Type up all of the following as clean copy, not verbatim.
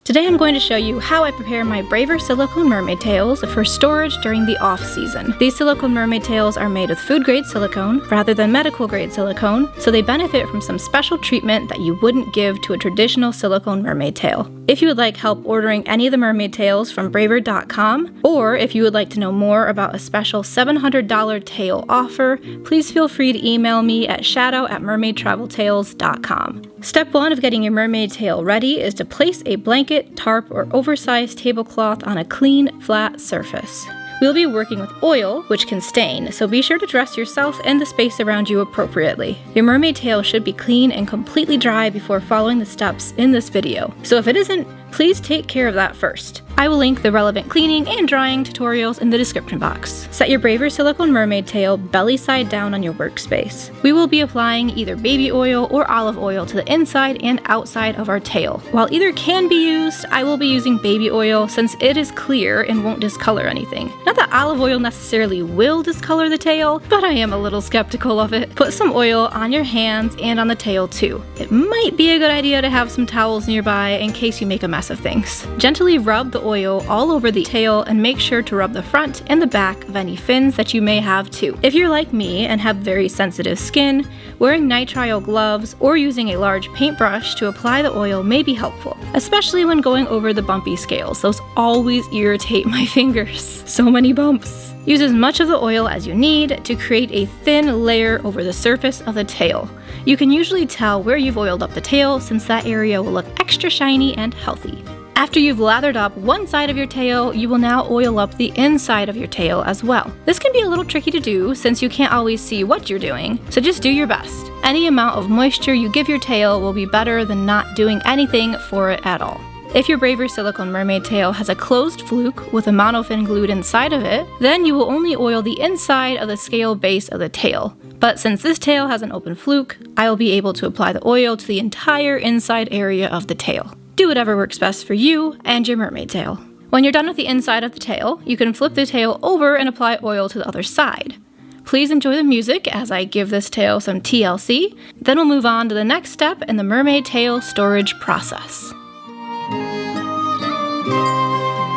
Today I'm going to show you how I prepare my Braveeer Silicone Mermaid Tails for storage during the off-season. These silicone mermaid tails are made with food-grade silicone rather than medical-grade silicone, so they benefit from some special treatment that you wouldn't give to a traditional silicone mermaid tail. If you would like help ordering any of the mermaid tails from Braveeer.com, or if you would like to know more about a special $700 tail offer, please feel free to email me at shadow@mermaidtraveltails.com. Step 1 of getting your mermaid tail ready is to place a blanket, tarp, or oversized tablecloth on a clean, flat surface. We'll be working with oil, which can stain, so be sure to dress yourself and the space around you appropriately. Your mermaid tail should be clean and completely dry before following the steps in this video, so if it isn't, please take care of that first. I will link the relevant cleaning and drying tutorials in the description box. Set your Braveeer Silicone Mermaid Tail belly side down on your workspace. We will be applying either baby oil or olive oil to the inside and outside of our tail. While either can be used, I will be using baby oil since it is clear and won't discolor anything. Not that olive oil necessarily will discolor the tail, but I am a little skeptical of it. Put some oil on your hands and on the tail too. It might be a good idea to have some towels nearby in case you make a mess of things. Gently rub the oil all over the tail and make sure to rub the front and the back of any fins that you may have too. If you're like me and have very sensitive skin, wearing nitrile gloves or using a large paintbrush to apply the oil may be helpful, especially when going over the bumpy scales. Those always irritate my fingers. So many bumps. Use as much of the oil as you need to create a thin layer over the surface of the tail. You can usually tell where you've oiled up the tail since that area will look extra shiny and healthy. After you've lathered up one side of your tail, you will now oil up the inside of your tail as well. This can be a little tricky to do since you can't always see what you're doing, so just do your best. Any amount of moisture you give your tail will be better than not doing anything for it at all. If your Braveeer Silicone Mermaid Tail has a closed fluke with a monofin glued inside of it, then you will only oil the inside of the scale base of the tail. But since this tail has an open fluke, I will be able to apply the oil to the entire inside area of the tail. Do whatever works best for you and your mermaid tail. When you're done with the inside of the tail, you can flip the tail over and apply oil to the other side. Please enjoy the music as I give this tail some TLC, then we'll move on to the next step in the mermaid tail storage process.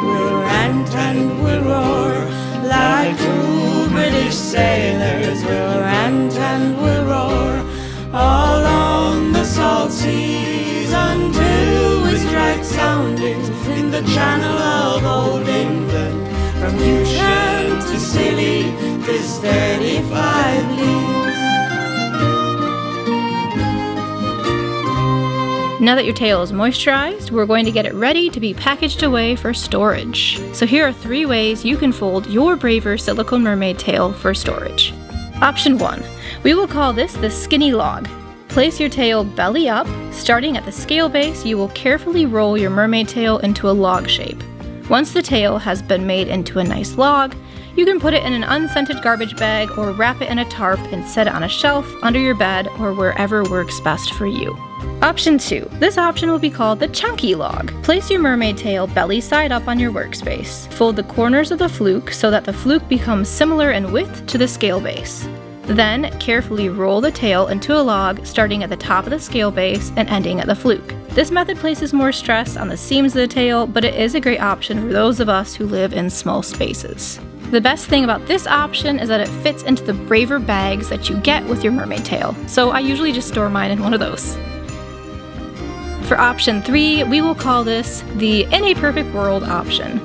We'll rant and we'll roar like two British sailors. We'll rant and we'll roar all on the salt seas until we strike soundings in the channel of old England. From Newsham to Scilly, 'tis 35 leagues. Now that your tail is moisturized, we're going to get it ready to be packaged away for storage. So here are 3 ways you can fold your Braveeer Silicone Mermaid Tail for storage. Option 1. We will call this the skinny log. Place your tail belly up. Starting at the scale base, you will carefully roll your mermaid tail into a log shape. Once the tail has been made into a nice log, you can put it in an unscented garbage bag or wrap it in a tarp and set it on a shelf, under your bed, or wherever works best for you. Option 2. This option will be called the chunky log. Place your mermaid tail belly side up on your workspace. Fold the corners of the fluke so that the fluke becomes similar in width to the scale base. Then, carefully roll the tail into a log, starting at the top of the scale base and ending at the fluke. This method places more stress on the seams of the tail, but it is a great option for those of us who live in small spaces. The best thing about this option is that it fits into the Braveeer bags that you get with your mermaid tail, so I usually just store mine in one of those. For option 3, we will call this the in a perfect world option.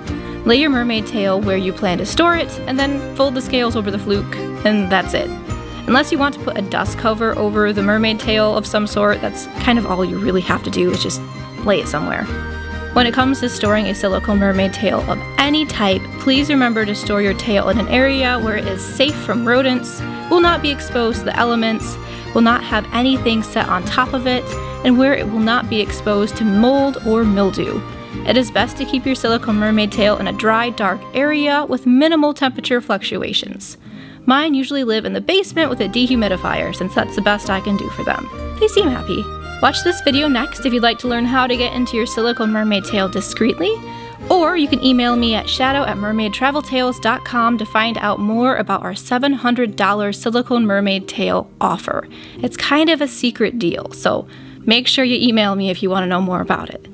Lay your mermaid tail where you plan to store it, and then fold the scales over the fluke, and that's it. Unless you want to put a dust cover over the mermaid tail of some sort, that's kind of all you really have to do is just lay it somewhere. When it comes to storing a silicone mermaid tail of any type, please remember to store your tail in an area where it is safe from rodents, will not be exposed to the elements, will not have anything set on top of it, and where it will not be exposed to mold or mildew. It is best to keep your silicone mermaid tail in a dry, dark area with minimal temperature fluctuations. Mine usually live in the basement with a dehumidifier since that's the best I can do for them. They seem happy. Watch this video next if you'd like to learn how to get into your silicone mermaid tail discreetly, or you can email me at shadow@mermaidtraveltails.com to find out more about our $700 silicone mermaid tail offer. It's kind of a secret deal, so make sure you email me if you want to know more about it.